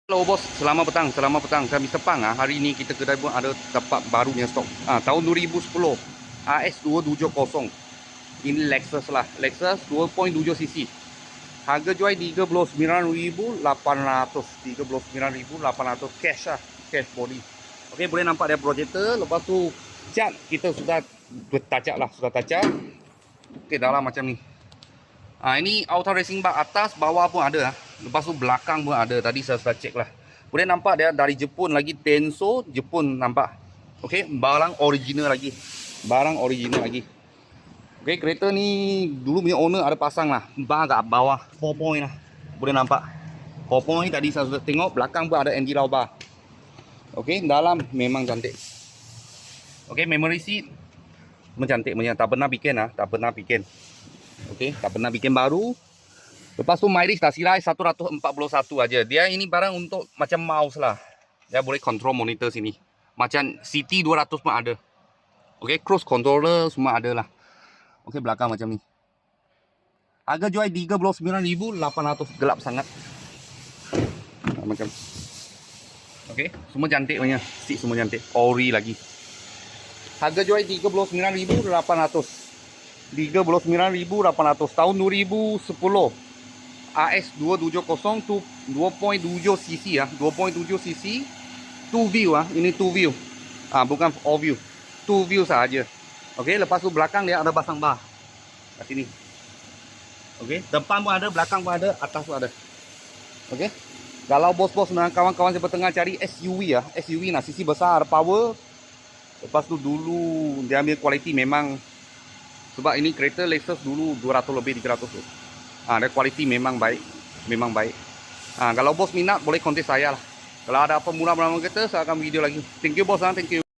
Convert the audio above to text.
Hello bos, selamat petang, selamat petang. Saya Mr. Pang. Hari ini kita kedai pun ada dapat baru punya stok. Tahun 2010 AS270. Ini Lexus lah, Lexus 2.7cc. Harga jual 39,800. 39,800 cash lah, cash body. Okey, boleh nampak dia projector. Lepas tu cat kita sudah tacak lah, sudah tacak. Okey, dalam macam ni. Ini auto racing bar atas, bawah pun ada. Lepas tu belakang pun ada. Tadi saya sudah cek lah. Boleh nampak dia dari Jepun lagi. Tenso Jepun nampak. Okey, barang original lagi. Barang original lagi. Okey, kereta ni dulu punya owner ada pasang lah. Bar kat bawah 4 point lah. Boleh nampak 4 point tadi saya sudah tengok. Belakang pun ada Andy Lau bar. Okey, dalam memang cantik. Okey, memory seat mencantik punya. Tak pernah bikin lah. Tak pernah bikin. Okey, tak pernah bikin baru. Lepas tu mileage dah silai 141 aja. Dia ini barang untuk macam mouse lah. Dia boleh control monitor sini. Macam CT 200 pun ada. Okey, cruise controller semua ada lah. Okey, belakang macam ni. Harga jual 39,800, gelap sangat. Macam. Okey, semua cantik punya. Seat semua cantik. Ori lagi. Harga jual 39,800. 39,800 tahun 2010 AS270 tu 2.7cc ya, 2.7cc 2 view ini 2 view. Bukan all view. 2 view saja. Okey, lepas tu belakang dia ada pasang bar kat sini. Okey, depan pun ada, belakang pun ada, atas pun ada. Okey. Kalau bos-bos dan kawan-kawan saya tengah cari SUV ya, SUV nah sisi besar, ada power. Lepas tu dulu dia ambil kualiti memang. Sebab ini kereta Lexus dulu 200 lebih 300 tu. Dia kualiti memang baik. Memang baik. Kalau bos minat boleh kontak saya lah. Kalau ada apa murah-murah kereta saya akan video lagi. Thank you bos, thank you.